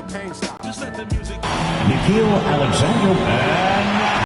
pain stop. Just let the music. Nikhil Alexander.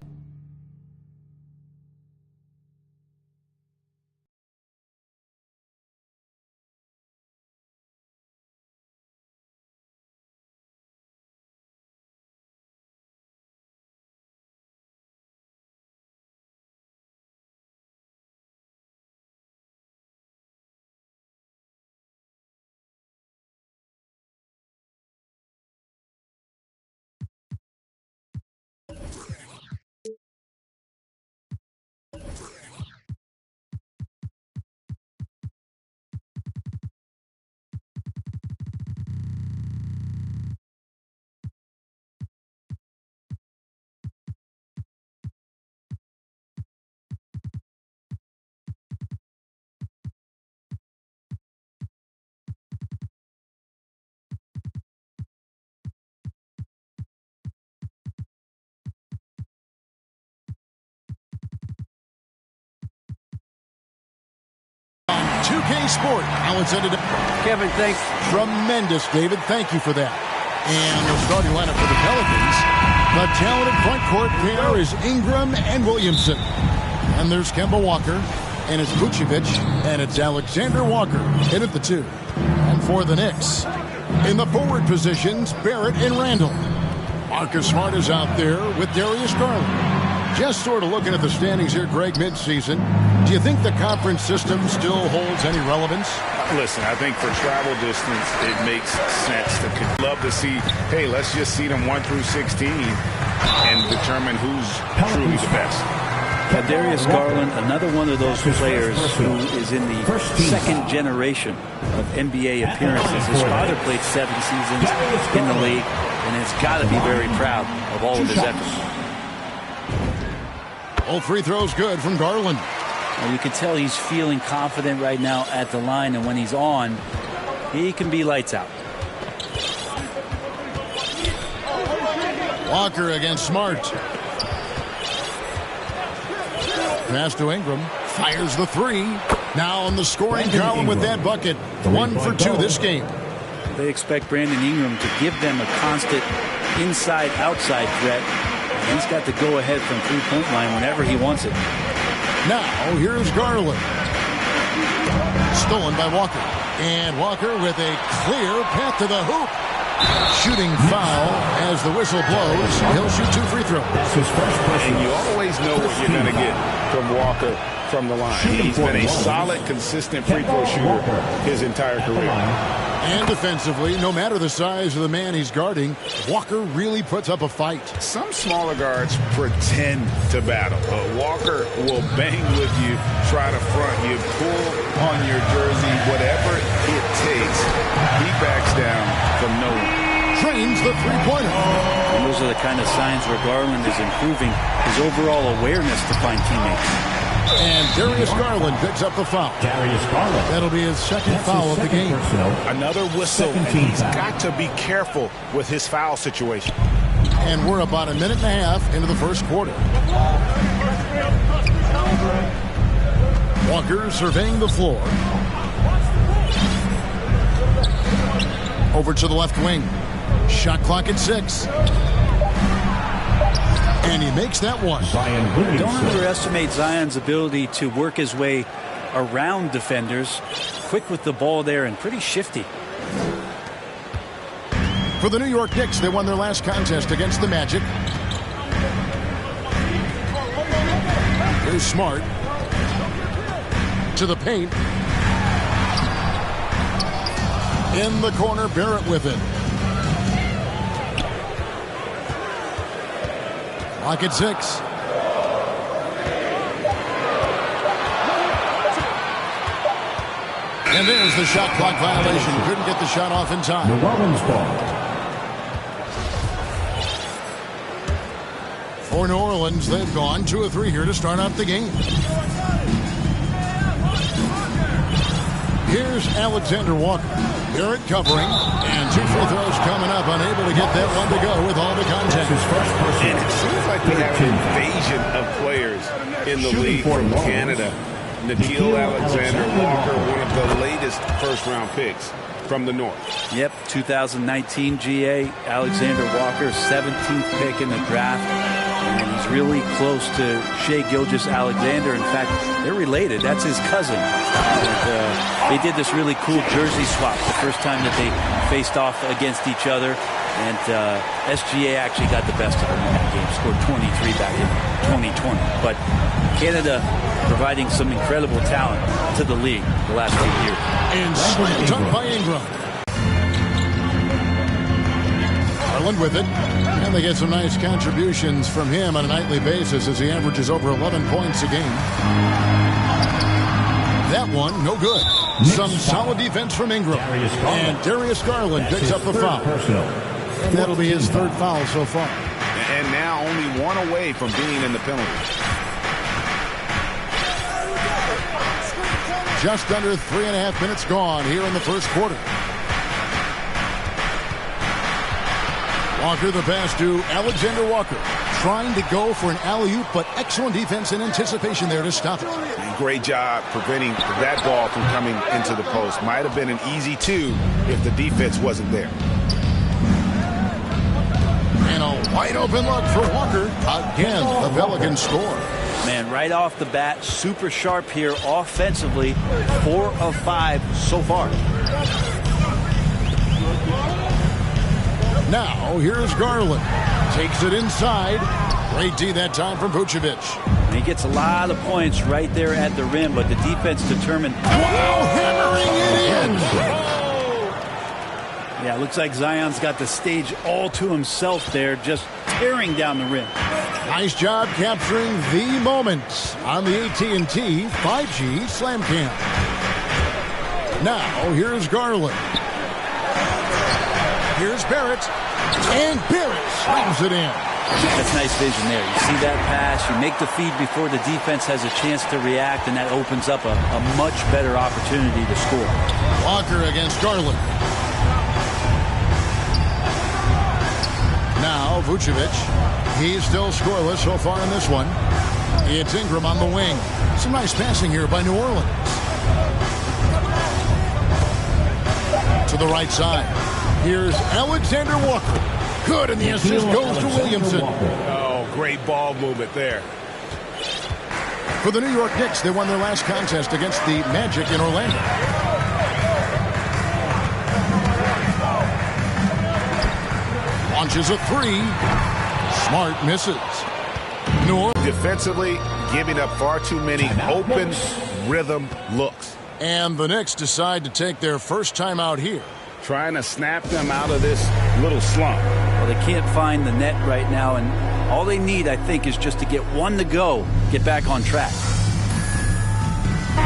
On 2K Sport, now it's ended up. Kevin, thanks. Tremendous, David. Thank you for that. And the starting lineup for the Pelicans. The talented front court pair is Ingram and Williamson. And there's Kemba Walker. And it's Vucevic. And it's Alexander Walker in at the 2. And for the Knicks, in the forward positions, Barrett and Randall. Marcus Smart is out there with Darius Garland. Just sort of looking at the standings here, Greg, midseason. Do you think the conference system still holds any relevance? Listen, I think for travel distance, it makes sense. Could love to see, hey, let's just see them 1 through 16 and determine who's truly the best. Darius Garland, another one of those players who is in the second generation of NBA appearances. His father played 7 seasons in the league and has got to be very proud of all of his efforts. All free throws good from Garland. Well, you can tell he's feeling confident right now at the line, and when he's on, he can be lights out. Walker against Smart. Pass to Ingram. Fires the 3. Now on the scoring column with that bucket. 1 for 2 this game. They expect Brandon Ingram to give them a constant inside-outside threat. He's got the go-ahead from three-point line whenever he wants it. Now, here's Garland. Stolen by Walker. And Walker with a clear path to the hoop. Shooting foul as the whistle blows. He'll shoot 2 free throws. And you always know what you're going to get from Walker from the line. He's been a solid, consistent free throw shooter his entire career. And defensively, no matter the size of the man he's guarding, Walker really puts up a fight. Some smaller guards pretend to battle, but Walker will bang with you, try to front you, pull on your jersey, whatever it takes. He backs down from no one. Trains the three-pointer. And those are the kind of signs where Garland is improving his overall awareness to find teammates. And Darius Garland picks up the foul. Darius Garland. That'll be his second foul of the game. Another whistle, and he's got to be careful with his foul situation. And we're about a minute and a half into the first quarter. Walker surveying the floor. Over to the left wing. Shot clock at 6. And he makes that one. Don't underestimate Zion's ability to work his way around defenders. Quick with the ball there and pretty shifty. For the New York Knicks, they won their last contest against the Magic. Here's Smart. To the paint. In the corner, Barrett with it. Clock at 6. And there's the shot clock violation. Couldn't get the shot off in time. New Orleans ball. For New Orleans, they've gone 2 of 3 here to start out the game. Here's Alexander Walker. Barrett covering, and 2 free throws coming up. Unable to get that one to go with all the contact. And it seems like we have an invasion of players in the league from Canada. Nikhil Alexander-Walker, one of the latest first-round picks from the North. Yep, 2019 GA, Alexander Walker, 17th pick in the draft. And he's really close to Shai Gilgeous-Alexander. In fact, they're related. That's his cousin. And, they did this really cool jersey swap the first time that they faced off against each other. And SGA actually got the best of him in that game, scored 23 back in 2020. But Canada providing some incredible talent to the league the last few years. And slam dunk by Ingram. Garland with it. And they get some nice contributions from him on a nightly basis as he averages over 11 points a game. That one, no good. Some solid defense from Ingram. And Darius Garland picks up the foul. And that'll be his third foul so far. And now only one away from being in the penalty. Just under 3.5 minutes gone here in the first quarter. Walker the pass to Alexander Walker. Trying to go for an alley-oop, but excellent defense and anticipation there to stop it. And great job preventing that ball from coming into the post. Might have been an easy two if the defense wasn't there. And a wide open look for Walker. Again, the Pelicans score. Man, right off the bat, super sharp here offensively. 4 of 5 so far. Now, here's Garland. Takes it inside. Great D that time from Vucevic. And he gets a lot of points right there at the rim, but the defense determined. Wow, hammering it in. Yeah, it looks like Zion's got the stage all to himself there, just tearing down the rim. Nice job capturing the moments on the AT&T 5G Slam Cam. Now, here's Garland. Here's Barrett. And Barrett slams it in. That's nice vision there. You see that pass, you make the feed before the defense has a chance to react, and that opens up a much better opportunity to score. Walker against Garland. Now, Vucevic. He's still scoreless so far in this one. It's Ingram on the wing. Some nice passing here by New Orleans. To the right side. Here's Alexander Walker. Good, and the assist goes to Williamson. Oh, great ball movement there. For the New York Knicks, they won their last contest against the Magic in Orlando. Launches a three. Smart misses. New Orleans. Defensively, giving up far too many open rhythm looks. And the Knicks decide to take their first time out here. Trying to snap them out of this little slump. Well, they can't find the net right now, and all they need, I think, is just to get one to go, get back on track.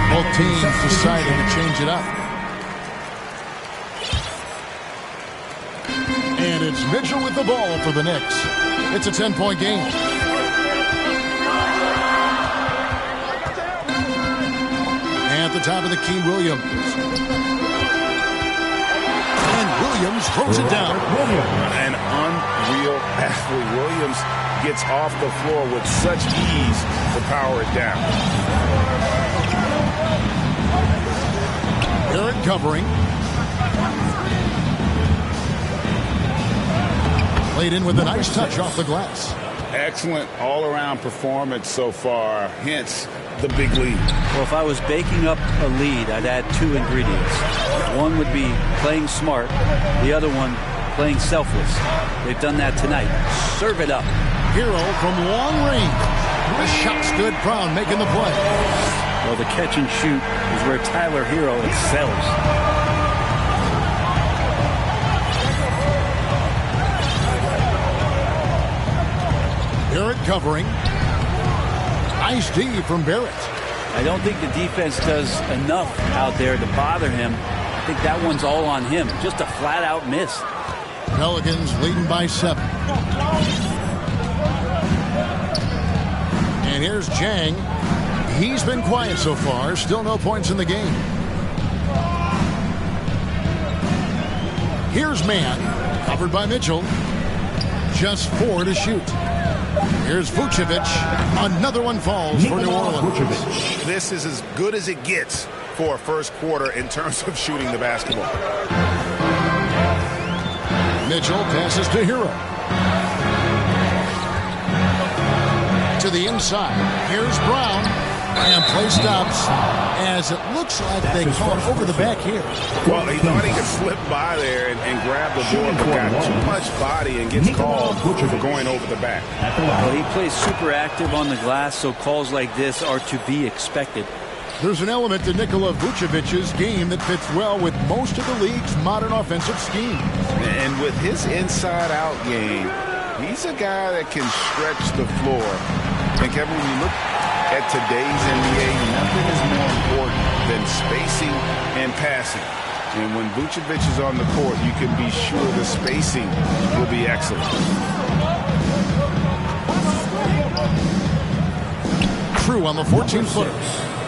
Both teams deciding to change it up. And it's Mitchell with the ball for the Knicks. It's a 10-point game. At the top of the key, Williams. And Williams throws it down. An unreal athlete. Williams gets off the floor with such ease to power it down. Barrett covering. Played in with a nice touch off the glass. Excellent all-around performance so far, hence the big lead. Well, if I was baking up a lead, I'd add 2 ingredients. One would be playing smart. The other one, playing selfless. They've done that tonight. Serve it up. Hero from long range. The shot's good. Brown making the play. Well, the catch and shoot is where Tyler Hero excels. Barrett covering. Nice D from Barrett. I don't think the defense does enough out there to bother him. I think that one's all on him. Just a flat-out miss. Pelicans leading by 7. And here's Jang. He's been quiet so far. Still no points in the game. Here's Mann. Covered by Mitchell. Just 4 to shoot. Here's Vucevic. Another one falls for New Orleans. This is as good as it gets for a first quarter in terms of shooting the basketball. Mitchell passes to Hero. To the inside. Here's Brown. And play stops as it looks like they call it over the back here. Well, he thought he could slip by there and grab the board, but got too much body and gets called for going over the back. Well, he plays super active on the glass, so calls like this are to be expected. There's an element to Nikola Vucevic's game that fits well with most of the league's modern offensive scheme. And with his inside-out game, he's a guy that can stretch the floor. And Kevin, when you look at today's NBA, nothing is more important than spacing and passing. And when Vucevic is on the court, you can be sure the spacing will be excellent. True on the 14-footer.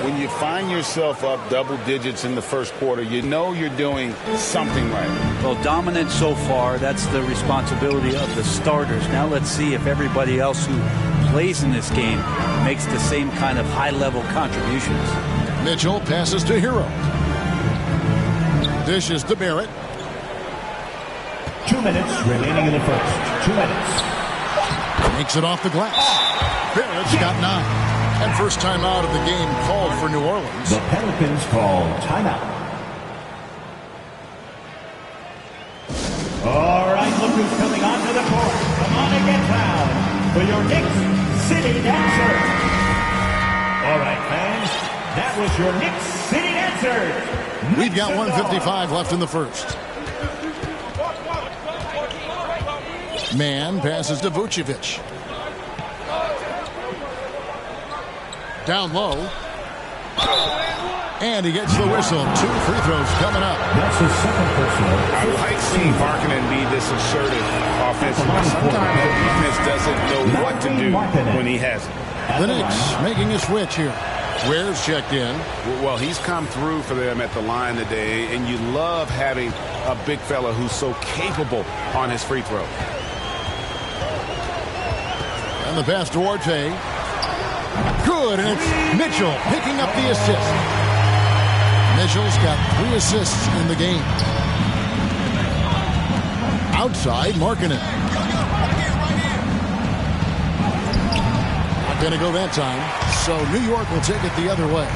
When you find yourself up double digits in the first quarter, you know you're doing something right. Well, dominant so far. That's the responsibility of the starters. Now let's see if everybody else who plays in this game makes the same kind of high-level contributions. Mitchell passes to Hero. Dishes to Barrett. 2 minutes remaining in the first. 2 minutes. Makes it off the glass. Barrett's got 9. And first time out of the game called for New Orleans. The Pelicans call timeout. All right, look who's coming onto the court. Come on and get down for your Knicks City Dancer. All right, fans, that was your Knicks City Dancer. We've got 1:55 left in the first. Man passes to Vucevic. Down low. And he gets the whistle. 2 free throws coming up. That's his second personal. I like seeing Markkanen be this assertive offensively. Sometimes the defense doesn't know what to do when he has it. The Knicks making a switch here. Ware's checked in. Well, he's come through for them at the line today, and you love having a big fella who's so capable on his free throw. And the pass to Duarte. Good, and it's Mitchell picking up the assist. Mitchell's got 3 assists in the game. Outside, Markkanen. Not going to go that time, so New York will take it the other way.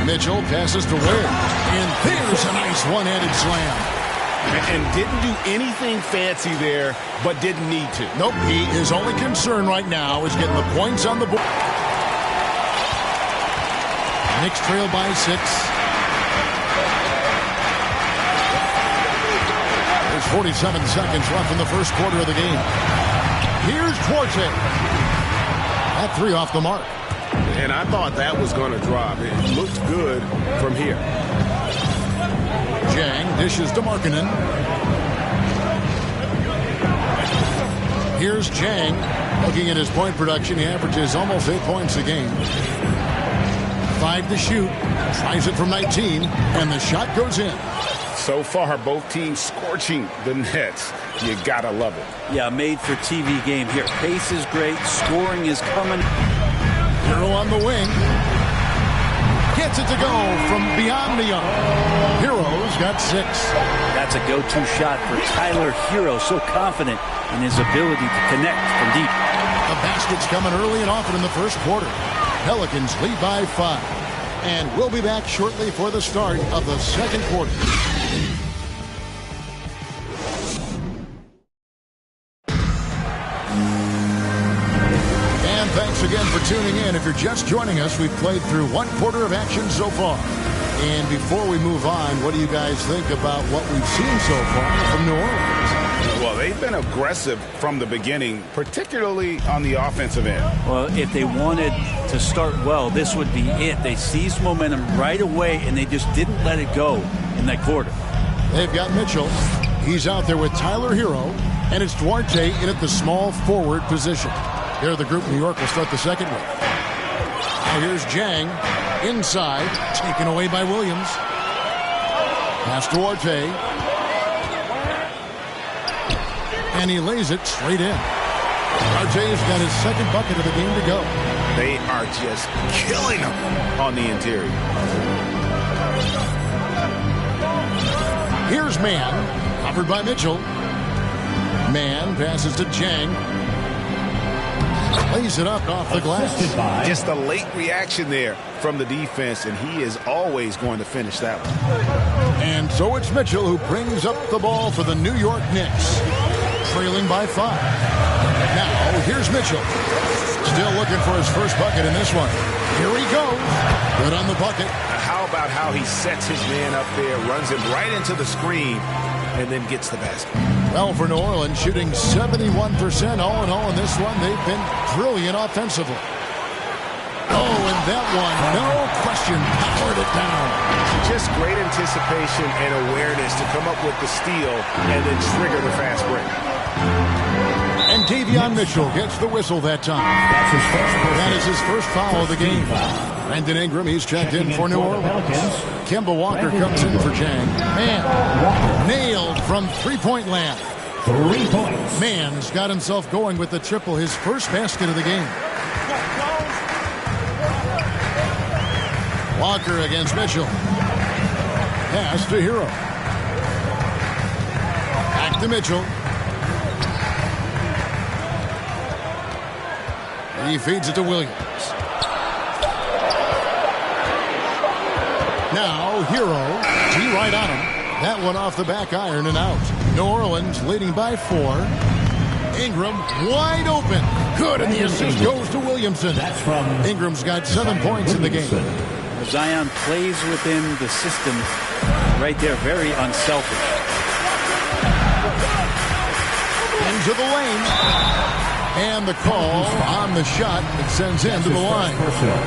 Mitchell passes to Ware, and there's a nice one-handed slam. And didn't do anything fancy there, but didn't need to. Nope, his only concern right now is getting the points on the board. Knicks trail by 6. There's 47 seconds left in the first quarter of the game. Here's Duarte. That 3 off the mark. And I thought that was going to drop. It looked good from here. Jang dishes to Markkanen. Here's Jang. Looking at his point production, he averages almost 8 points a game. 5 to shoot. Tries it from 19, and the shot goes in. So far, both teams scorching the nets. You gotta love it. Yeah, made for TV game here. Pace is great. Scoring is coming. Hero on the wing. Gets it to go from beyond the arc. Hero's got 6. That's a go-to shot for Tyler Hero. So confident in his ability to connect from deep. The basket's coming early and often in the first quarter. Pelicans lead by 5. And we'll be back shortly for the start of the second quarter. And thanks again for tuning in. If you're just joining us, we've played through 1 quarter of action so far. And before we move on, what do you guys think about what we've seen so far from New Orleans? Well, they've been aggressive from the beginning, particularly on the offensive end. Well, if they wanted to start well, this would be it. They seized momentum right away, and they just didn't let it go in that quarter. They've got Mitchell. He's out there with Tyler Hero, and it's Duarte in at the small forward position. They're the group New York will start the second with. Now here's Jang inside, taken away by Williams. Pass to Duarte. And he lays it straight in. Arce's got his second bucket of the game to go. They are just killing him on the interior. Here's Mann, covered by Mitchell. Mann passes to Chang. Lays it up off the glass. Just a late reaction there from the defense, and he is always going to finish that one. And so it's Mitchell who brings up the ball for the New York Knicks, trailing by 5. Now, here's Mitchell. Still looking for his first bucket in this one. Here he goes. Good on the bucket. How about how he sets his man up there, runs him right into the screen, and then gets the basket. Well, for New Orleans, shooting 71% all in all in this one. They've been brilliant offensively. Oh, and that one, no question, powered it down. Just great anticipation and awareness to come up with the steal and then trigger the fast break. And Davion Mitchell gets the whistle that time. That is his first foul of the game. Brandon Ingram, he's checked in for New Orleans. Kemba Walker comes in for Chang. Man, nailed from three-point land. 3 points. Mann's got himself going with the triple, his first basket of the game. Walker against Mitchell. Pass to Hero. Back to Mitchell. He feeds it to Williams. Now, Hero. G right on him. That one off the back iron and out. New Orleans leading by 4. Ingram wide open. Good, and the assist goes to Williamson. That's from Ingram's got 7 points in the game. Zion plays within the system right there, very unselfish. Into the lane. And the call on the shot that sends him to the line.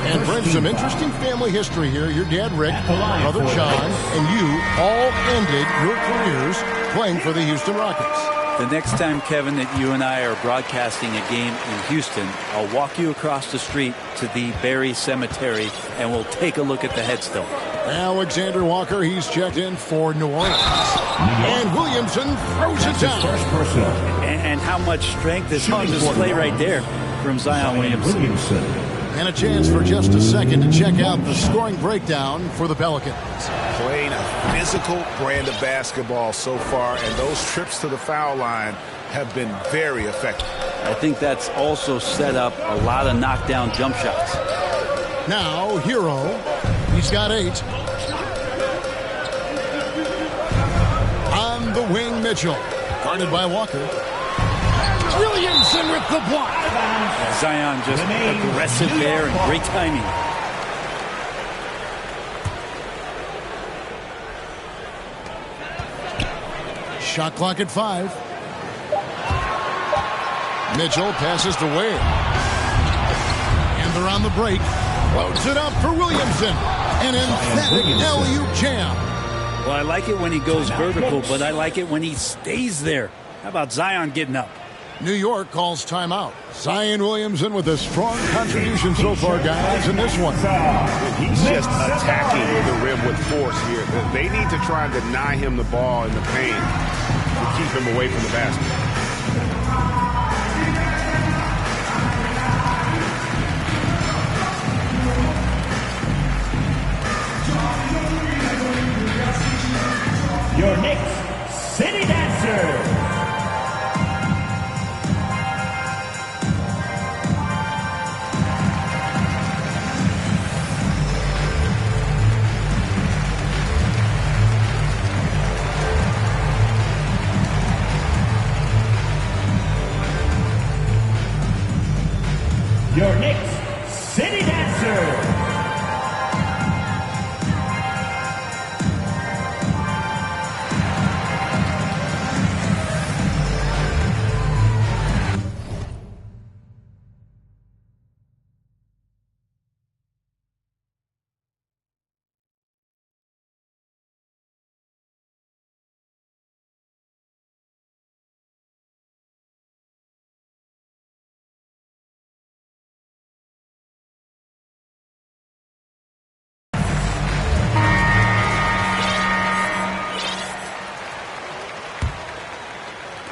And brings some interesting family history here. Your dad, Rick, brother John, and you all ended your careers playing for the Houston Rockets. The next time, Kevin, that you and I are broadcasting a game in Houston, I'll walk you across the street to the Berry Cemetery, and we'll take a look at the headstone. Alexander Walker, he's checked in for New Orleans. And Williamson throws it down. And how much strength is on display right there from Zion Williamson. And a chance for just a second to check out the scoring breakdown for the Pelicans. Playing a physical brand of basketball so far, and those trips to the foul line have been very effective. I think that's also set up a lot of knockdown jump shots. Now, Hero. He's got 8. On the wing, Mitchell. Guarded by Walker. Williamson with the block. Zion just aggressive there and great timing. Shot clock at 5. Mitchell passes to Wade. And they're on the break. Loads it up for Williamson. An emphatic alley-oop jam. Well, I like it when he goes vertical, but I like it when he stays there. How about Zion getting up? New York calls timeout. Zion Williamson with a strong contribution so far, guys, in this one. He's just attacking the rim with force here. They need to try and deny him the ball in the paint to keep him away from the basket. your Knicks City Dancer. Your Knicks City Dancer.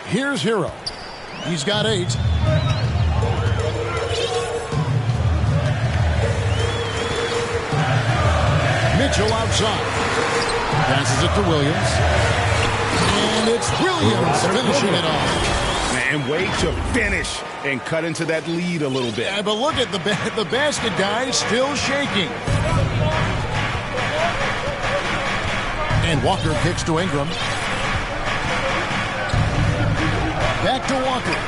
Here's Hero. He's got 8. Mitchell outside. Passes it to Williams. And it's Williams finishing it off. And way to finish and cut into that lead a little bit. Yeah, but look at the basket guy still shaking. And Walker kicks to Ingram. Back to Walker.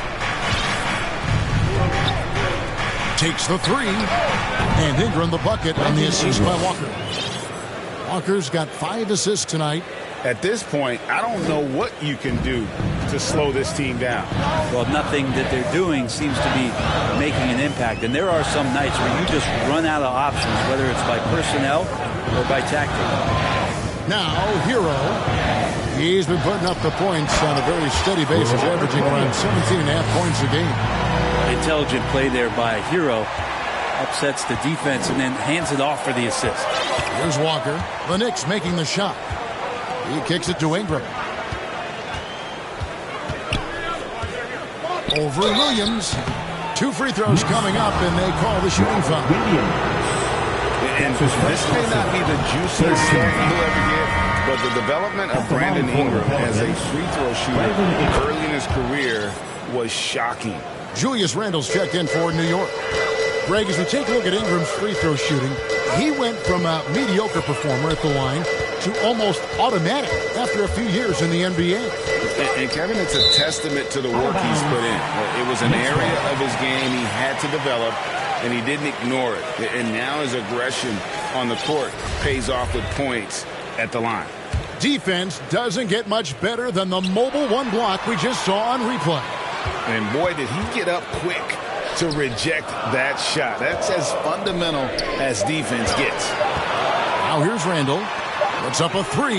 Takes the three. And Ingram the bucket on the assist by Walker. Walker's got 5 assists tonight. At this point, I don't know what you can do to slow this team down. Well, nothing that they're doing seems to be making an impact. And there are some nights where you just run out of options, whether it's by personnel or by tactic. Now, Hero. He's been putting up the points on a very steady basis, averaging around 17.5 points a game. Intelligent play there by Hero. Upsets the defense and then hands it off for the assist. Here's Walker. The Knicks making the shot. He kicks it to Ingram. Over Williams. 2 free throws coming up, and they call the shooting foul. And this may not be the juiciest start he'll ever get, but the development of Brandon Ingram as a free throw shooter early in his career was shocking. Julius Randle's checked in for New York. Greg, as we take a look at Ingram's free throw shooting, he went from a mediocre performer at the line to almost automatic after a few years in the NBA. And Kevin, it's a testament to the work he's put in. It was an area of his game he had to develop, and he didn't ignore it. And now his aggression on the court pays off with points at the line. Defense doesn't get much better than the mobile one block we just saw on replay. And boy, did he get up quick to reject that shot. That's as fundamental as defense gets. Now here's Randle. Puts up a 3.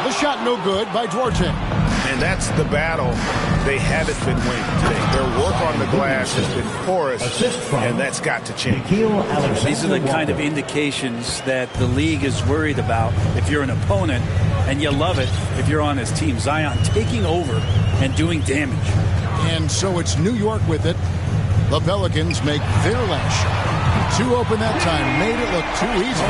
The shot no good by Duarte. And that's the battle they haven't been winning today. Their work on the glass has been porous, and that's got to change. These are the kind of indications that the league is worried about if you're an opponent, and you love it if you're on his team. Zion taking over and doing damage. And so it's New York with it. The Pelicans make their last shot. 2 open that time. Made it look too easy.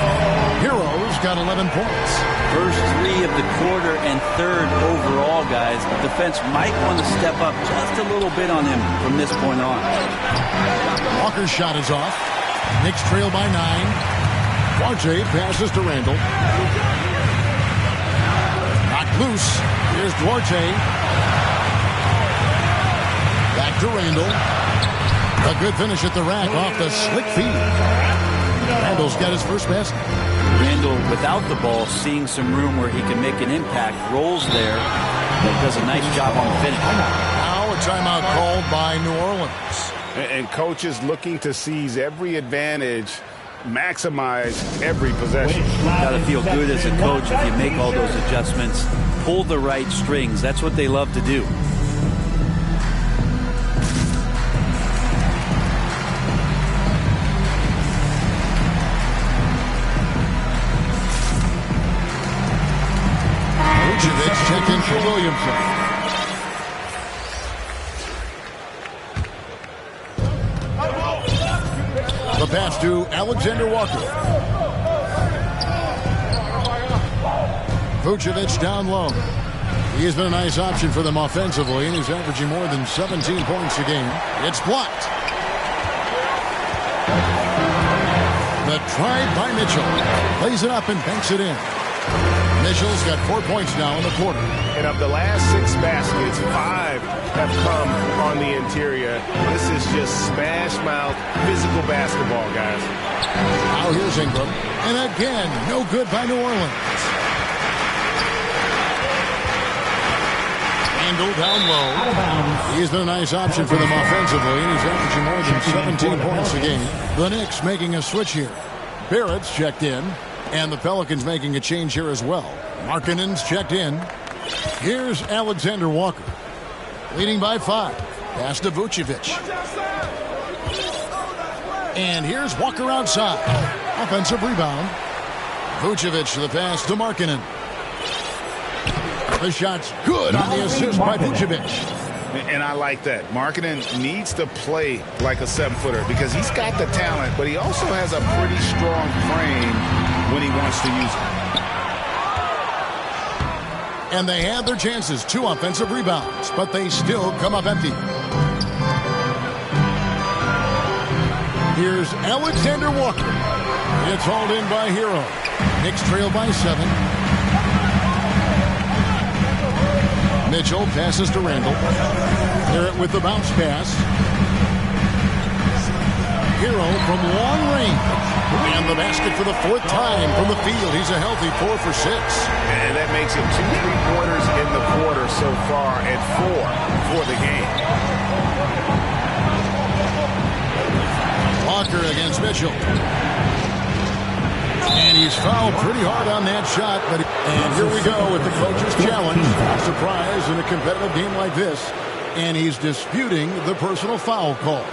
Heroes got 11 points. First 3 of the quarter and 3rd overall, guys. The defense might want to step up just a little bit on him from this point on. Walker's shot is off. Knicks trail by 9. Duarte passes to Randle. Knocked loose. Here's Duarte. Back to Randle. A good finish at the rack off the slick feed. Randle's got his first basket. Randle, without the ball, seeing some room where he can make an impact. Rolls there, but does a nice job on the finish. Now a timeout called by New Orleans. And coaches looking to seize every advantage, maximize every possession. Got to feel good as a coach if you make all those adjustments. Pull the right strings. That's what they love to do. Checked in for Williamson. The pass to Alexander Walker. Vucevic down low. He has been a nice option for them offensively, and he's averaging more than 17 points a game. It's blocked. The try by Mitchell. Lays it up and banks it in. Mitchell's got 4 points now in the quarter. And of the last 6 baskets, 5 have come on the interior. This is just smash mouth, physical basketball, guys. Now here's Ingram. And again, no good by New Orleans. Randle down low. He's been a nice option for them offensively, and he's averaging more than 17 points a game. The Knicks making a switch here. Barrett's checked in. And the Pelicans making a change here as well. Markkanen's checked in. Here's Alexander Walker. Leading by 5. Pass to Vucevic. And here's Walker outside. Offensive rebound. Vucevic the pass to Markkanen. The shot's good on the assist by Vucevic. And I like that. Markkanen needs to play like a 7-footer because he's got the talent, but he also has a pretty strong frame when he wants to use it. And they had their chances, 2 offensive rebounds, but they still come up empty. Here's Alexander Walker. It's hauled in by Hero. Knicks trail by 7. Mitchell passes to Randall. Garrett with the bounce pass. Hero from long range. And the basket for the 4th time from the field. He's a healthy 4 for 6. And that makes it 2 3-pointers in the quarter so far and 4 for the game. Walker against Mitchell. And he's fouled pretty hard on that shot. And here we go with the coach's challenge. A surprise in a competitive game like this. And he's disputing the personal foul call.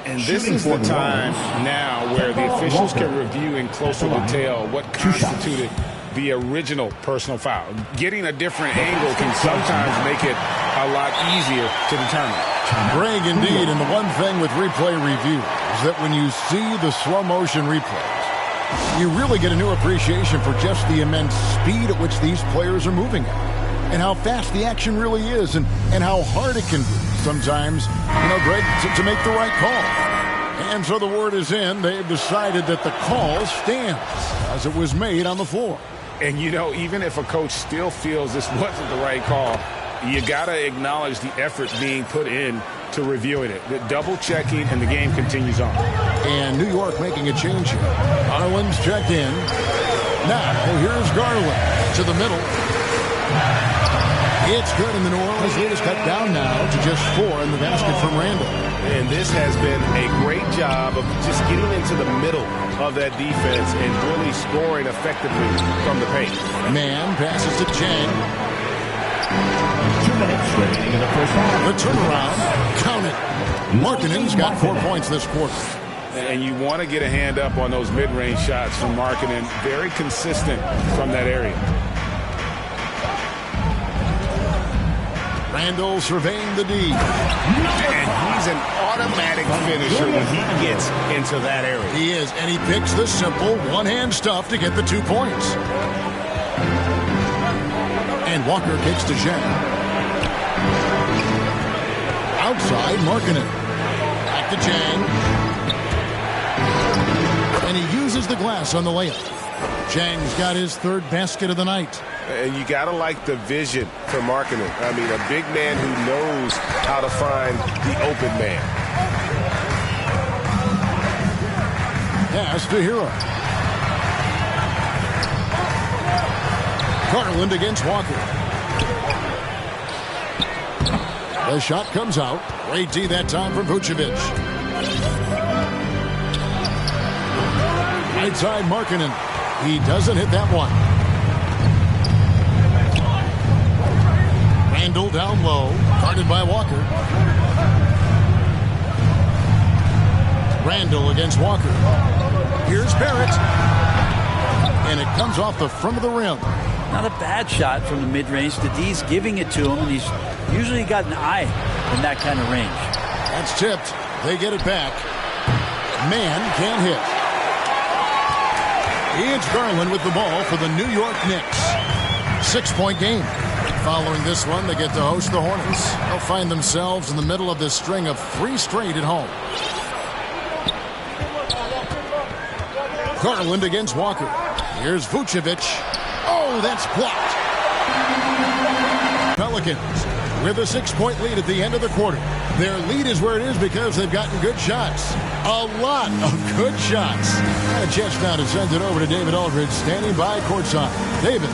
And this is the time now where the officials can review in closer detail what constituted the original personal foul. Getting a different angle can sometimes make it a lot easier to determine. Greg, indeed, and the one thing with replay review is that when you see the slow motion replays, you really get a new appreciation for just the immense speed at which these players are moving at, and how fast the action really is, and how hard it can be sometimes, Greg, to make the right call. And so the word is in. They've decided that the call stands as it was made on the floor. And, even if a coach still feels this wasn't the right call, you got to acknowledge the effort being put in to reviewing it. The double-checking, and the game continues on. And New York making a change here. Garland's checked in. Now, here's Garland to the middle. It's good, and the New Orleans lead is cut down now to just 4 in the basket from Randall. And this has been a great job of just getting into the middle of that defense and really scoring effectively from the paint. Man passes to Chang. 2 minutes remaining in the first half. The turnaround, count it. Markkanen's got 4 points this quarter. And you want to get a hand up on those mid-range shots from Markkanen. Very consistent from that area. Randall surveying the D. And he's an automatic finisher when he gets into that area. He is, and he picks the simple one-hand stuff to get the 2 points. And Walker kicks to Zhang. Outside, Markkanen. Back to Zhang. And he uses the glass on the layup. Zhang's got his 3rd basket of the night. And you got to like the vision for Markkanen. I mean, a big man who knows how to find the open man. Pass to Hero. Garland against Walker. The shot comes out. Great D that time from Vucevic. Right side, Markkanen. He doesn't hit that one. Randall down low, guarded by Walker. Randall against Walker. Here's Barrett. And it comes off the front of the rim. Not a bad shot from the mid-range. The D's giving it to him, and he's usually got an eye in that kind of range. That's tipped. They get it back. Man can't hit. It's Garland with the ball for the New York Knicks. 6-point game. Following this one, they get to host the Hornets. They'll find themselves in the middle of this string of 3 straight at home. Garland against Walker. Here's Vucevic. Oh, that's blocked. Pelicans with a 6-point lead at the end of the quarter. Their lead is where it is because they've gotten good shots. A lot of good shots. And a chance now to send it over to David Aldridge, standing by courtside. David.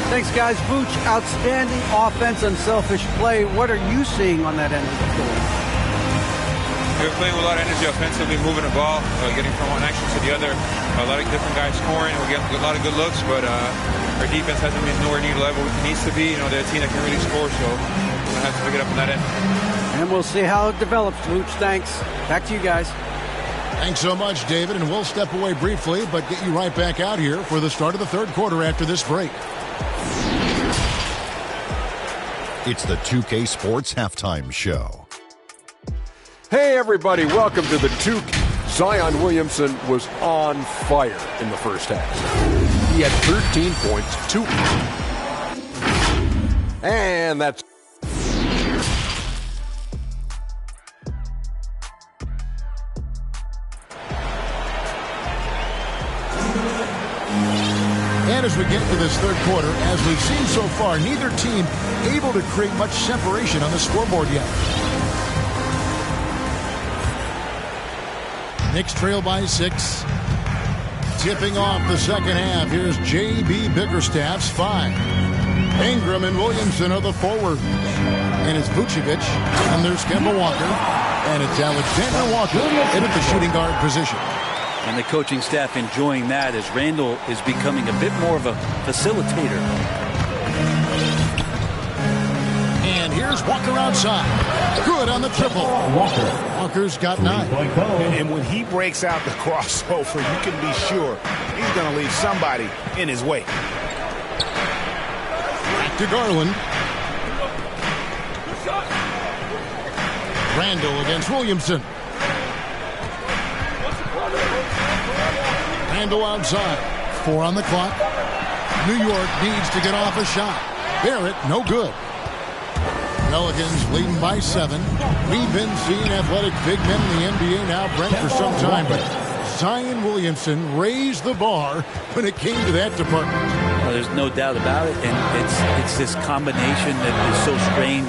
Thanks, guys. Vooch, outstanding offense, unselfish play. What are you seeing on that end of the floor? We're playing with a lot of energy offensively, moving the ball, getting from one action to the other. A lot of different guys scoring. We're getting a lot of good looks, but our defense hasn't been nowhere near the level it needs to be. They're a team that can really score, so we're going to have to pick it up on that end. And we'll see how it develops, Vooch. Thanks. Back to you guys. Thanks so much, David, and we'll step away briefly, but get you right back out here for the start of the 3rd quarter after this break. It's the 2K Sports Halftime Show. Hey, everybody. Welcome to the 2K. Zion Williamson was on fire in the first half. He had 13 points, 2. And that's... And as we get to this third quarter, as we've seen so far, neither team able to create much separation on the scoreboard yet. Knicks trail by 6. Tipping off the second half, here's J.B. Bickerstaff's 5. Ingram and Williamson are the forwards. And it's Vucevic, and there's Kemba Walker, and it's Alexander Walker in at the shooting guard position. And the coaching staff enjoying that as Randall is becoming a bit more of a facilitator. And here's Walker outside. Good on the triple. Walker's got 9. And when he breaks out the crossover, you can be sure he's going to leave somebody in his way. Back to Garland. Randall against Williamson. Randall outside. 4 on the clock. New York needs to get off a shot. Barrett, no good. Pelicans leading by 7. We've been seeing athletic big men in the NBA now, Brent, for some time, but Zion Williamson raised the bar when it came to that department. Well, there's no doubt about it, and it's this combination that is so strange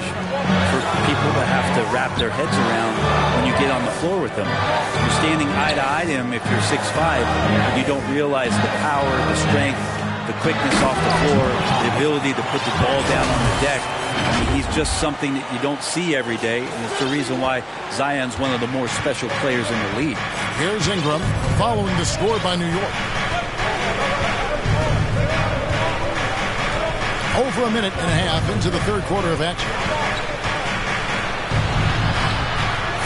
for people to have to wrap their heads around when you get on the floor with them. You're standing eye to eye to him if you're 6'5", and you don't realize the power, the strength, the quickness off the floor, the ability to put the ball down on the deck. I mean, he's just something that you don't see every day, and it's the reason why Zion's one of the more special players in the league. Here's Ingram following the score by New York. Over a minute and a half into the third quarter of action.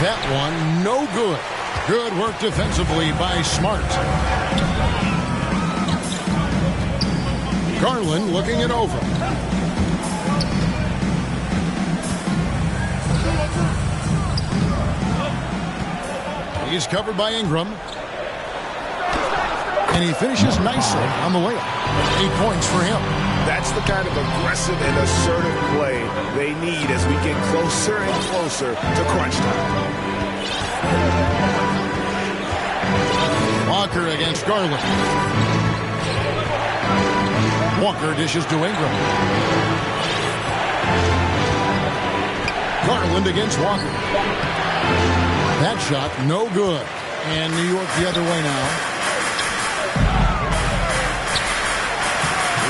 That one, no good. Good work defensively by Smart. Garland looking it over. He's covered by Ingram. And he finishes nicely on the layup. 8 points for him. That's the kind of aggressive and assertive play they need as we get closer and closer to crunch time. Walker against Garland. Walker dishes to Ingram. Garland against Walker. That shot, no good. And New York the other way now.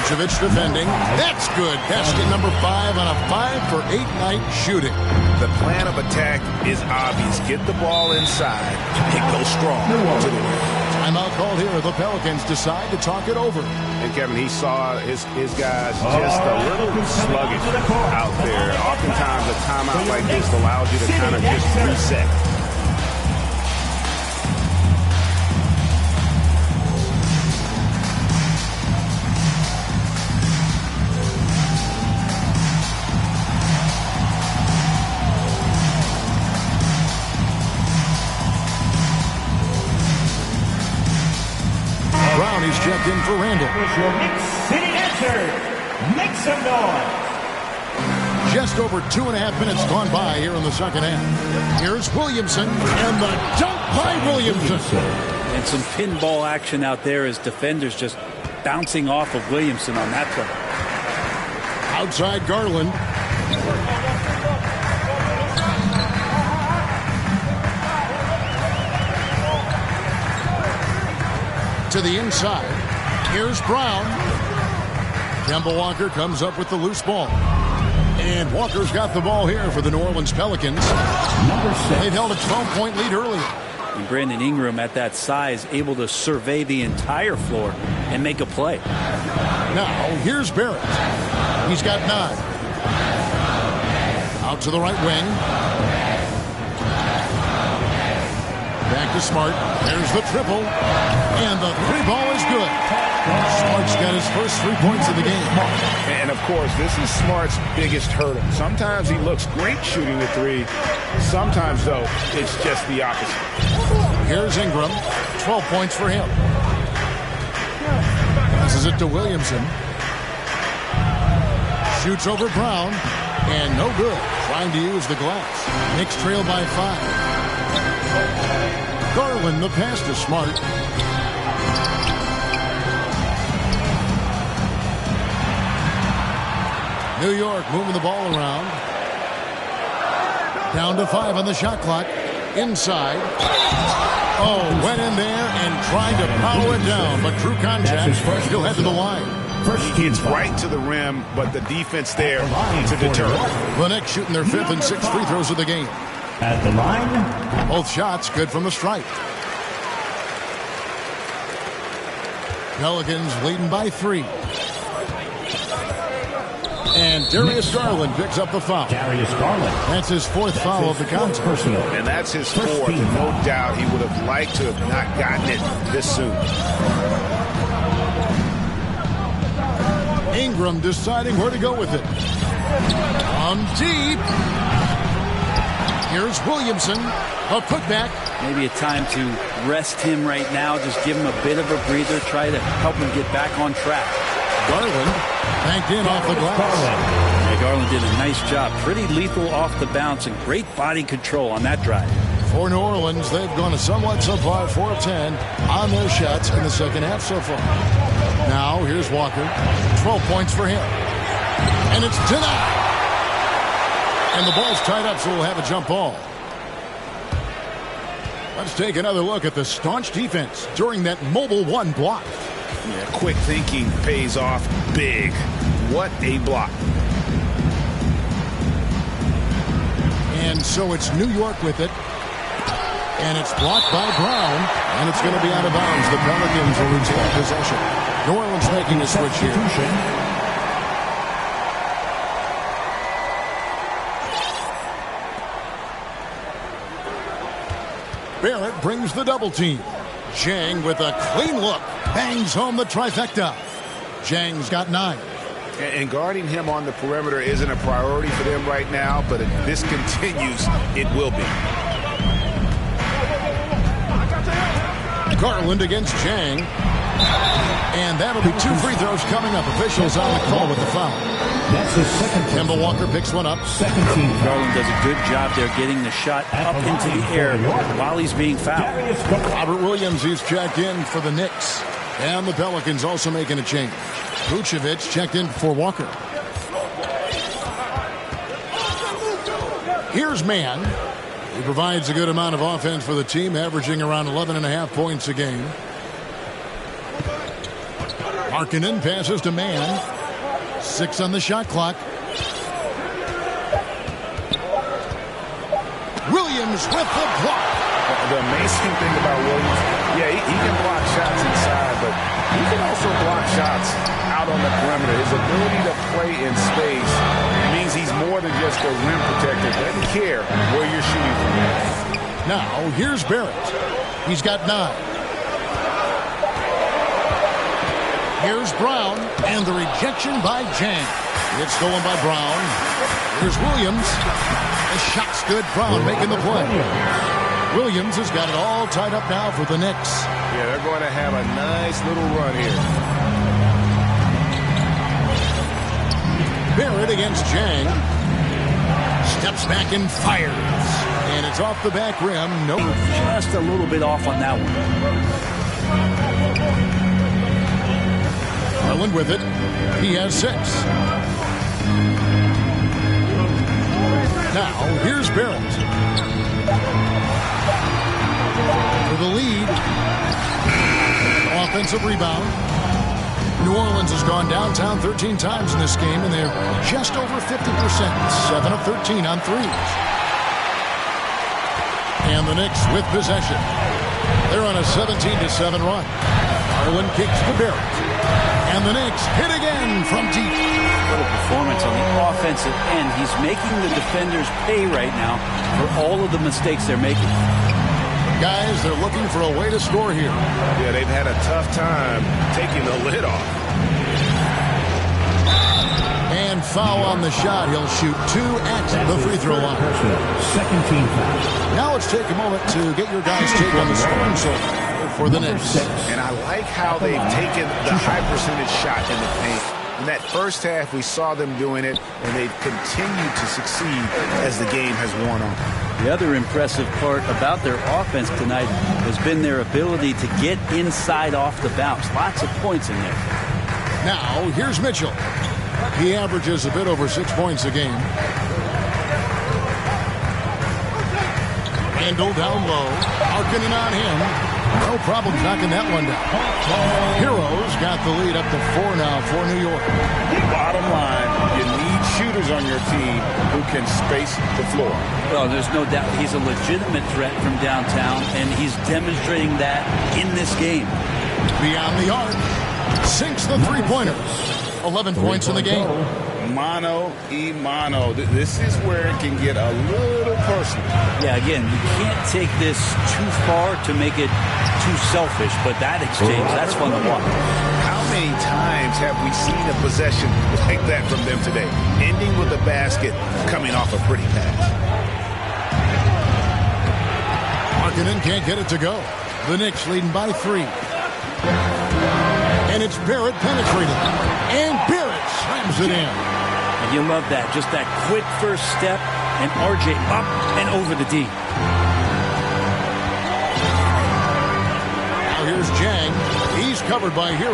Vucevic defending. That's good. Basket number 5 on a 5-for-8 night shooting. The plan of attack is obvious. Get the ball inside and go strong to the rim. Timeout called here. The Pelicans decide to talk it over. And Kevin, he saw his guys just a little sluggish out there. Oftentimes a timeout like this allows you to kind of just reset. He's checked in for Randall. Your Knicks City Dancer, make some noise. Just over 2.5 minutes gone by here in the second half. Here's Williamson, and the dunk by Williamson. And some pinball action out there as defenders just bouncing off of Williamson on that play. Outside Garland. To the inside. Here's Brown. Kemba Walker comes up with the loose ball. And Walker's got the ball here for the New Orleans Pelicans. They've held a 12-point lead earlier. And Brandon Ingram at that size able to survey the entire floor and make a play. Now, here's Barrett. He's got 9. Out to the right wing. Back to Smart. There's the triple. And the 3 ball is good. Smart's got his first 3 points of the game. And, of course, this is Smart's biggest hurdle. Sometimes he looks great shooting the three. Sometimes, though, it's just the opposite. Here's Ingram. 12 points for him. Passes it to Williamson. Shoots over Brown. And no good. Trying to use the glass. Knicks trail by 5. Garland, the pass to Smart. New York moving the ball around. Down to 5 on the shot clock. Inside. Oh, went in there and tried to power it down, but true contact. He'll head to the line. It's right to the rim, but the defense there to deter. The Knicks shooting their 5th and 6th free throws of the game. At the line. Both shots good from the stripe. Pelicans leading by 3. And Darius Garland picks up the foul. Darius Garland. That's his 4th foul of the contest. And that's his 4th. And no doubt he would have liked to have not gotten it this soon. Ingram deciding where to go with it. On deep. Here's Williamson. A putback. Maybe a time to rest him right now. Just give him a bit of a breather. Try to help him get back on track. Garland banked in off the glass. Yeah, Garland did a nice job. Pretty lethal off the bounce and great body control on that drive. For New Orleans, they've gone somewhat so far 4 of 10 on their shots in the second half so far. Now, here's Walker. 12 points for him. And it's denied. And the ball's tied up, so we'll have a jump ball. Let's take another look at the staunch defense during that mobile 1 block. Yeah, quick thinking pays off big. What a block. And so it's New York with it. And it's blocked by Brown. And it's going to be out of bounds. The Pelicans will retain possession. New Orleans making a switch here. Barrett brings the double team. Zhang with a clean look. Bangs home the trifecta. Zhang's got 9. And guarding him on the perimeter isn't a priority for them right now, but if this continues, it will be. Garland against Zhang. And that'll be 2 free throws coming up. Officials on the call with the foul. That's his second. Kemba Walker picks one up. Second team. Garland does a good job there getting the shot up into the air while he's being fouled. Robert Williams, he's checked in for the Knicks. And the Pelicans also making a change. Vucevic checked in for Walker. Here's Mann. He provides a good amount of offense for the team, averaging around 11.5 points a game. Markkanen passes to Mann. 6 on the shot clock. Williams with the block. The amazing thing about Williams, he can block shots inside, but he can also block shots out on the perimeter. His ability to play in space means he's more than just a rim protector. Doesn't care where you're shooting from. Now, here's Barrett. He's got 9. Here's Brown, and the rejection by Zhang. It's stolen by Brown. Here's Williams. The shot's good. Brown making the play. Williams has got it all tied up now for the Knicks. Yeah, they're going to have a nice little run here. Barrett against Zhang. Steps back and fires. And it's off the back rim. No. Just a little bit off on that one. Garland with it. He has 6. Now, here's Barrett. For the lead. Offensive rebound. New Orleans has gone downtown 13 times in this game, and they're just over 50%. 7 of 13 on threes. And the Knicks with possession. They're on a 17-7 run. Garland kicks to Barrett. And the Knicks hit again from deep. What a performance on the offensive end. He's making the defenders pay right now for all of the mistakes they're making. Guys, they're looking for a way to score here. Yeah, they've had a tough time taking the lid off. And foul on the shot. He'll shoot 2 at the free throw line. Second team foul. Now let's take a moment to get your guys' take on the scoring total for the Knicks. And I like how they've taken the high percentage shot in the paint. In that first half, we saw them doing it, and they've continued to succeed as the game has worn on. The other impressive part about their offense tonight has been their ability to get inside off the bounce. Lots of points in there. Now, here's Mitchell. He averages a bit over 6 points a game. Randall down low. Harkinen on him. No problem knocking that one down. Heroes got the lead up to 4 now for New York. Bottom line, you need shooters on your team who can space the floor. Well, there's no doubt he's a legitimate threat from downtown, and he's demonstrating that in this game. Beyond the arc. Sinks the three-pointer. 11 points in the game. Mano y mano. This is where it can get a little personal. Yeah, again, you can't take this too far to make it too selfish, but that exchange, that's fun to watch. How many times have we seen a possession like that from them today? Ending with a basket, coming off a pretty pass. Harkinen can't get it to go. The Knicks leading by 3. And it's Barrett penetrating. And Barrett slams it in. And you love that. Just that quick first step. And RJ up and over the D. Now here's Jang. He's covered by Hero.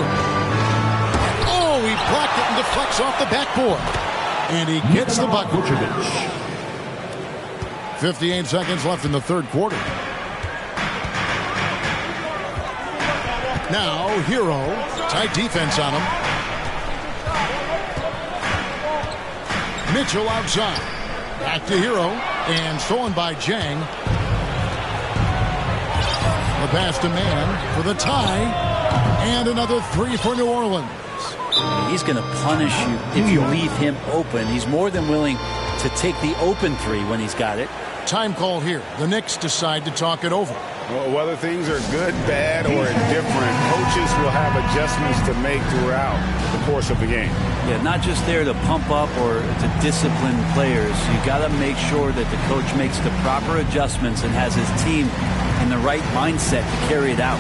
Oh, he blocked it and deflects off the backboard. And he gets the bucket. 58 seconds left in the third quarter. Now, Hero. Tight defense on him. Mitchell outside. Back to Hero. And stolen by Jang. The pass to Man for the tie. And another 3 for New Orleans. He's going to punish you if you leave him open. He's more than willing to take the open 3 when he's got it. Time call here. The Knicks decide to talk it over. Well, whether things are good, bad, or indifferent, coaches will have adjustments to make throughout the course of the game. Yeah, not just there to pump up or to discipline players. You got to make sure that the coach makes the proper adjustments and has his team in the right mindset to carry it out.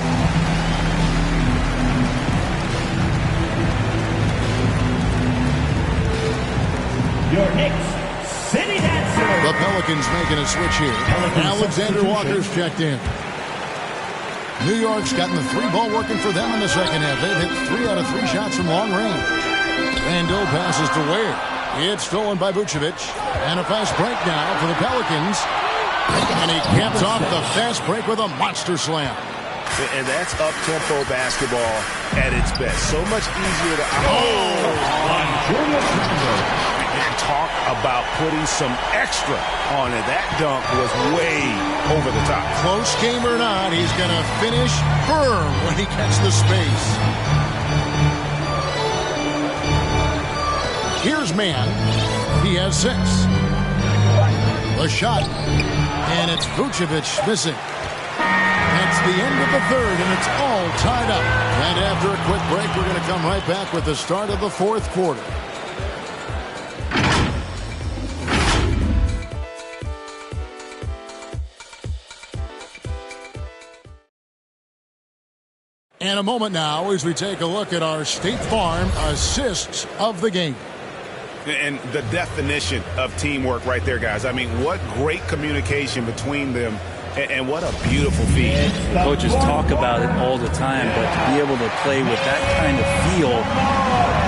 Your Knicks City Dancer. The Pelicans making a switch here. Alexander Walker's checked in. New York's gotten the 3-ball working for them in the second half. They've hit 3 out of 3 shots from long range. Randall passes to Ware. It's stolen by Vucevic. And a fast break now for the Pelicans. And he caps off the fast break with a monster slam. And that's up-tempo basketball at its best. So much easier to... And talk about putting some extra on it. That dunk was way over the top. Close game or not, he's going to finish firm when he gets the space. Here's Man. He has 6. The shot. And it's Vucevic missing. That's the end of the third, and it's all tied up. And after a quick break, we're going to come right back with the start of the fourth quarter. And a moment now as we take a look at our State Farm assists of the game. And the definition of teamwork right there, guys. I mean, what great communication between them, and what a beautiful feat. Coaches talk about it all the time, but to be able to play with that kind of feel,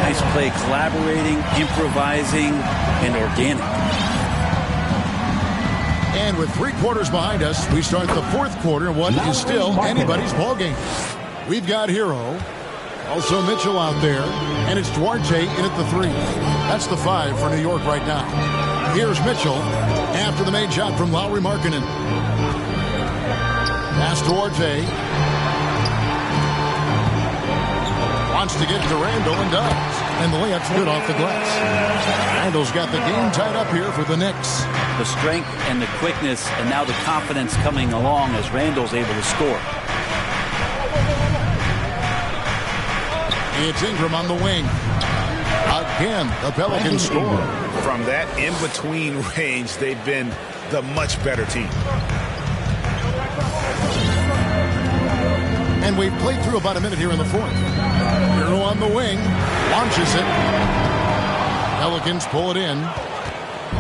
nice play, collaborating, improvising, and organic. And with 3 quarters behind us, we start the fourth quarter in what is still anybody's ball game. We've got Hero, also Mitchell out there, and it's Duarte in at the 3. That's the 5 for New York right now. Here's Mitchell after the made shot from Lauri Markkanen. Pass to Duarte. Wants to get to Randall and does. And the layup's good off the glass. Randall's got the game tied up here for the Knicks. the strength and the quickness, and now the confidence coming along as Randall's able to score. It's Ingram on the wing. Again, the Pelicans score. From that in-between range, they've been the much better team. And we've played through about a minute here in the fourth. Hero on the wing. Launches it. Pelicans pull it in.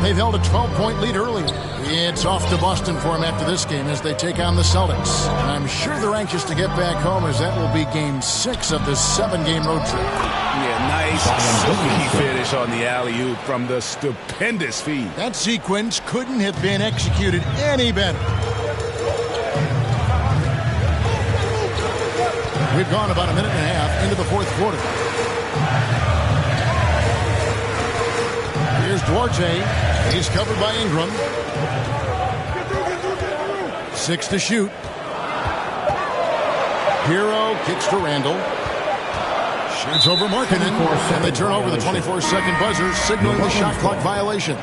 They've held a 12-point lead early. It's off to Boston for them after this game as they take on the Celtics. I'm sure they're anxious to get back home as that will be game 6 of this 7-game road trip. Yeah, nice silky finish on the alley-oop from the stupendous feed. That sequence couldn't have been executed any better. We've gone about a minute and a half into the fourth quarter. Here's Duarte. He's covered by Ingram. 6 to shoot. Hero kicks to Randall. Shoots over Markkanen. And they turn over the 24-second buzzer, signaling the shot clock violation.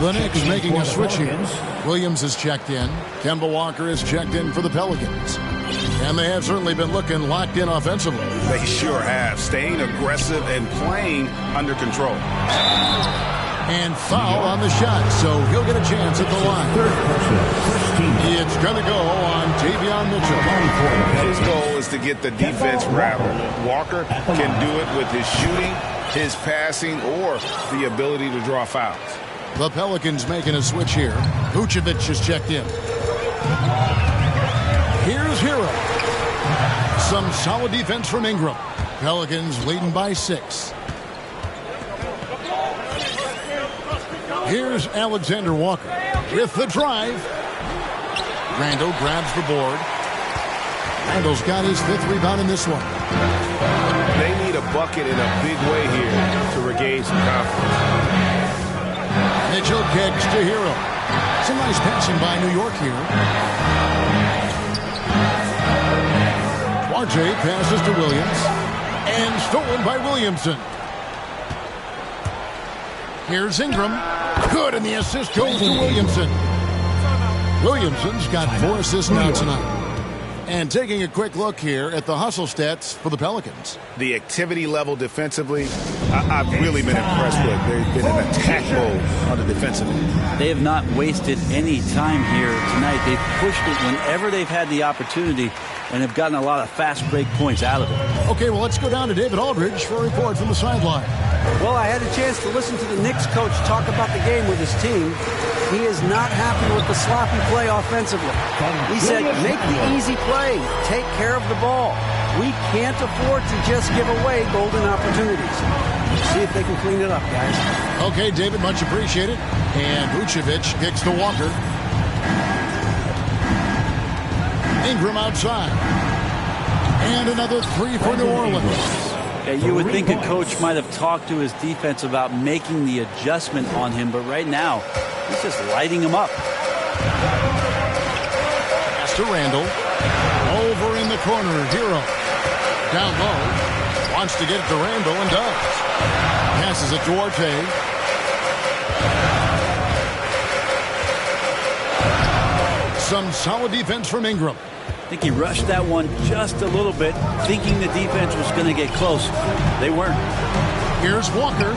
The Knicks making a switch here. Williams is checked in. Kemba Walker is checked in for the Pelicans. And they have certainly been looking locked in offensively. They sure have. Staying aggressive and playing under control. And foul on the shot, so he'll get a chance at the line. It's going to go on Tavion Mitchell. His goal is to get the defense rattled. Walker can do it with his shooting, his passing, or the ability to draw fouls. The Pelicans making a switch here. Vucevic is checked in. Here's Hero. Some solid defense from Ingram. Pelicans leading by 6. Here's Alexander Walker with the drive. Randall grabs the board. Randall's got his 5th rebound in this one. They need a bucket in a big way here to regain some confidence. Mitchell kicks to Hero. Some nice passing by New York here. Duarte passes to Williams. And stolen by Williamson. Here's Ingram. Good, and the assist goes to Williamson. Williamson's got 4 assists now tonight. And taking a quick look here at the hustle stats for the Pelicans. The activity level defensively, I've really been impressed with. They've been in attack mode on the defensive end. They have not wasted any time here tonight. They've pushed it whenever they've had the opportunity and have gotten a lot of fast break points out of it. Okay, well, let's go down to David Aldridge for a report from the sideline. Well, I had a chance to listen to the Knicks coach talk about the game with his team. He is not happy with the sloppy play offensively. He said, make the easy play. Take care of the ball. We can't afford to just give away golden opportunities. See if they can clean it up, guys. Okay, David, much appreciated. And Vucevic kicks to Walker. Ingram outside. And another 3 for New Orleans. Yeah, you would think a coach might have talked to his defense about making the adjustment on him, but right now, he's just lighting him up. Pass to Randall. Over in the corner, Hero. Down low. Wants to get it to Randall and does. Passes it to Duarte. Some solid defense from Ingram. I think he rushed that one just a little bit, thinking the defense was going to get close. They weren't. Here's Walker.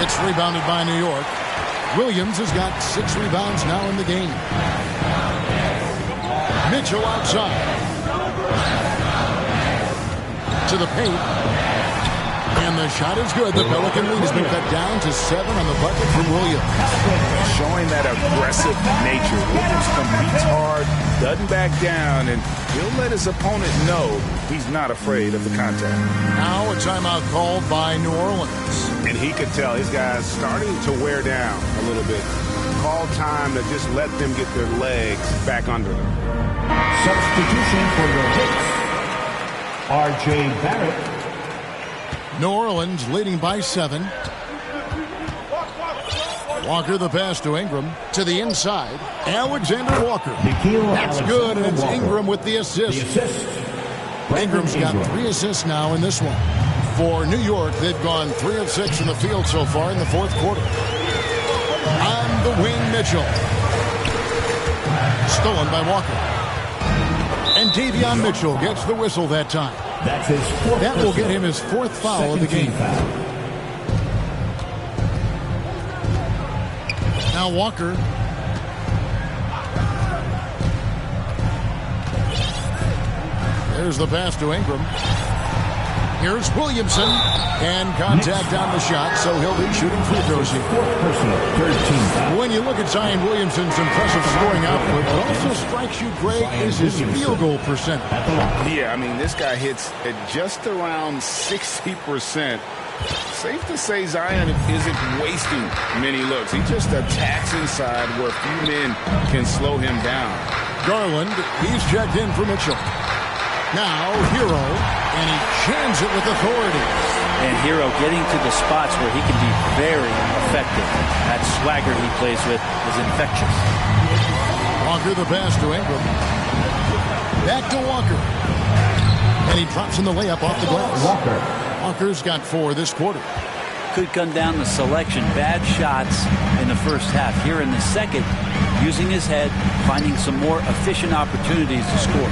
It's rebounded by New York. Williams has got 6 rebounds now in the game. Mitchell outside. To the paint. And the shot is good. The Pelican lead has been cut down to 7 on the bucket from Williams. Showing that aggressive nature. Williams competes hard, doesn't back down, and he'll let his opponent know he's not afraid of the contact. Now a timeout called by New Orleans. And he could tell his guys starting to wear down a little bit. Call time to just let them get their legs back under them. Substitution for the Knicks, R.J. Barrett. New Orleans leading by 7. Walker the pass to Ingram. To the inside. Alexander Walker. That's good, and it's Ingram with the assist. Ingram's got 3 assists now in this one. For New York, they've gone 3 of 6 from the field so far in the fourth quarter. On the wing, Mitchell. Stolen by Walker. And Davion Mitchell gets the whistle that time. That's his fourth. That will get him his fourth foul of the game. Now Walker. There's the pass to Ingram. Here's Williamson. And contact on the shot, so he'll be shooting free throws here. When you look at Zion Williamson's impressive scoring output, what also strikes you, Greg, is his field goal percentage. Yeah, I mean, this guy hits at just around 60%. Safe to say Zion isn't wasting many looks. He just attacks inside where few men can slow him down. Garland, he's checked in for Mitchell. Now, Hero, and he jams it with authority. And Hero getting to the spots where he can be very effective. That swagger he plays with is infectious. Walker the pass to Ingram. Back to Walker. And he drops in the layup off the glass. Walker's got 4 this quarter. Could come down to selection. Bad shots in the first half. Here in the second, using his head, finding some more efficient opportunities to score.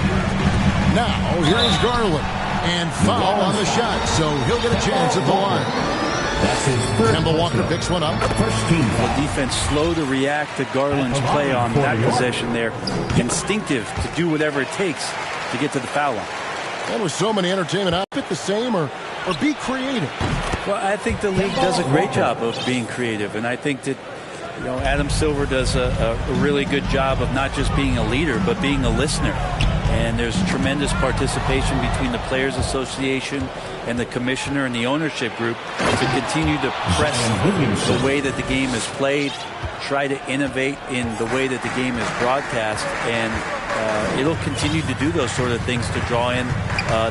Now, here's Garland. And foul on the shot, so he'll get a chance at the line. That's his first. Kemba Walker picks one up. The defense slow to react to Garland's play on that possession there. Instinctive to do whatever it takes to get to the foul line. And with so many entertainment outfit the same or be creative. Well, I think the league does a great job of being creative, and I think that Adam Silver does a really good job of not just being a leader, but being a listener. And there's tremendous participation between the Players Association and the commissioner and the ownership group to continue to press the way that the game is played, try to innovate in the way that the game is broadcast, and it'll continue to do those sort of things to draw in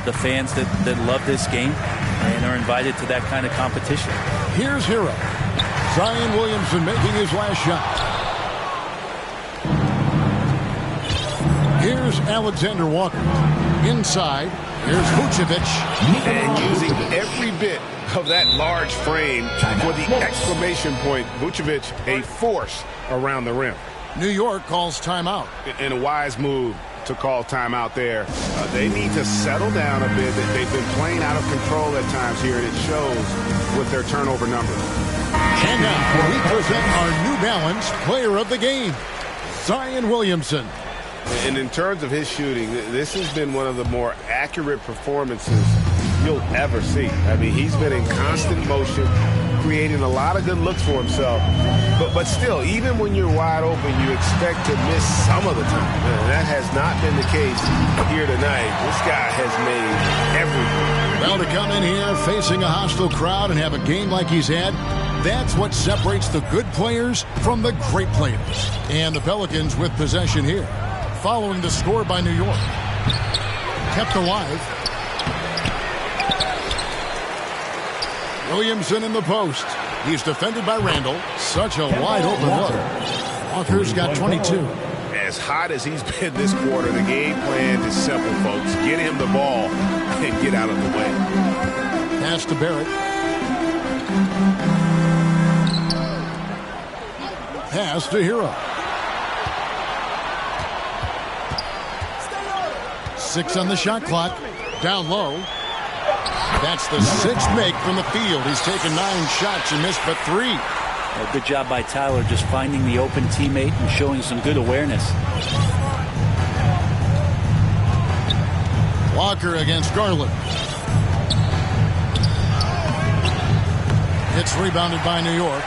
the fans that love this game and are invited to that kind of competition. Here's Hero. Zion Williamson making his last shot. Here's Alexander Walker. Inside, here's Vucevic. And using every bit of that large frame for the exclamation point. Vucevic, a force around the rim. New York calls timeout. In a wise move to call timeout there. They need to settle down a bit. They've been playing out of control at times here, and it shows with their turnover numbers. And now we present our New Balance player of the game, Zion Williamson. And in terms of his shooting, this has been one of the more accurate performances you'll ever see. I mean, he's been in constant motion, creating a lot of good looks for himself. But still, even when you're wide open, you expect to miss some of the time. And that has not been the case here tonight. This guy has made everything. Well, to come in here facing a hostile crowd and have a game like he's had, that's what separates the good players from the great players. And the Pelicans with possession here, following the score by New York. Kept alive. Williamson in the post. He's defended by Randall. Such a wide open look. Walker's got 22. As hot as he's been this quarter, the game plan is simple, folks. Get him the ball and get out of the way. Pass to Barrett. Pass to Hero. 6 on the shot clock. Down low. That's the 6th make from the field. He's taken 9 shots and missed but 3. A good job by Tyler just finding the open teammate and showing some good awareness. Walker against Garland. It's rebounded by New York.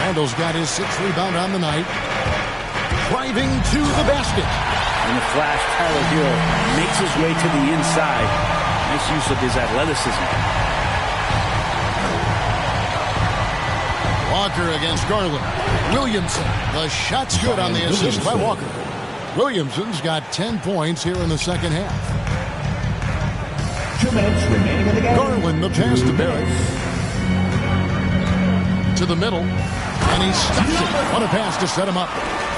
Randall's got his 6th rebound on the night. Driving to the basket. In the flash, Tyler Hero makes his way to the inside. Nice use of his athleticism. Walker against Garland. Williamson. The shot's good on the assist by Walker. Williamson's got 10 points here in the second half. 2 minutes remaining in the game. Garland, the pass to Barrett. To the middle. And he stops it. What a pass to set him up.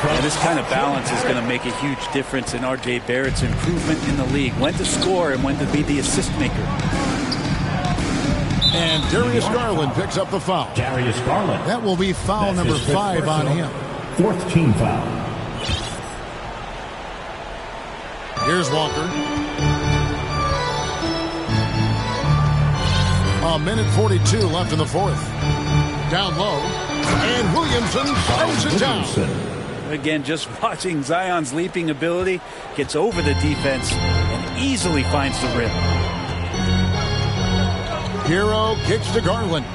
And this kind of balance is going to make a huge difference in R.J. Barrett's improvement in the league. When to score and when to be the assist maker. And Darius Garland picks up the foul. Darius Garland. That will be foul number 5 on him. fourth team foul. Here's Walker. A minute 42 left in the fourth. Down low. And Williamson throws it down. Again, just watching Zion's leaping ability, gets over the defense and easily finds the rim. Hero kicks to Garland.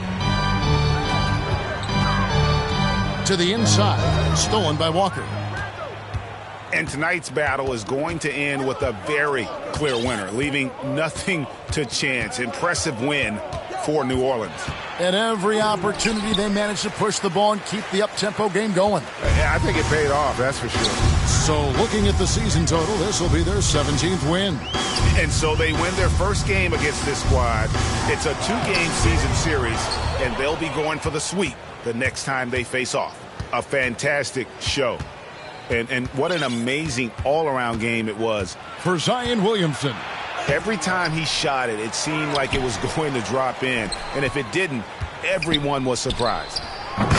To the inside, stolen by Walker. And tonight's battle is going to end with a very clear winner, leaving nothing to chance. Impressive win for New Orleans. At every opportunity, they managed to push the ball and keep the up-tempo game going. I think it paid off, that's for sure. So looking at the season total, this will be their 17th win. And so they win their first game against this squad. It's a 2-game season series, and they'll be going for the sweep the next time they face off. A fantastic show. And what an amazing all-around game it was. For Zion Williamson. Every time he shot it, it seemed like it was going to drop in. And if it didn't, everyone was surprised.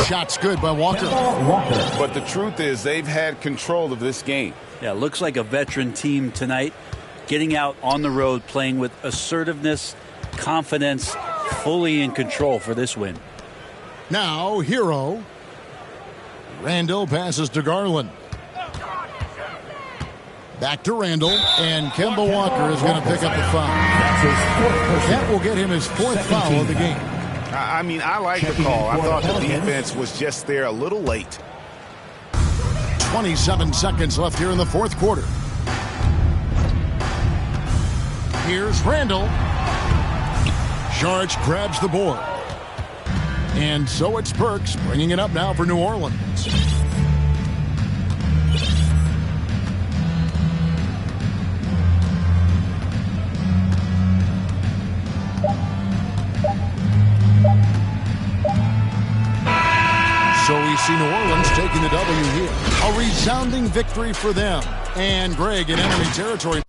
Shot's good by Walker. But the truth is they've had control of this game. Yeah, looks like a veteran team tonight. Getting out on the road, playing with assertiveness, confidence, fully in control for this win. Now, Hero. Randall passes to Garland. Back to Randall, and Kemba Walker is going to pick up the foul. That will get him his fourth foul of the game. I mean, I like the call. I thought the defense was just there a little late. 27 seconds left here in the fourth quarter. Here's Randall. Sharge grabs the board. And so it's Burks bringing it up now for New Orleans. So we see New Orleans taking the W here. A resounding victory for them. And Greg in enemy territory.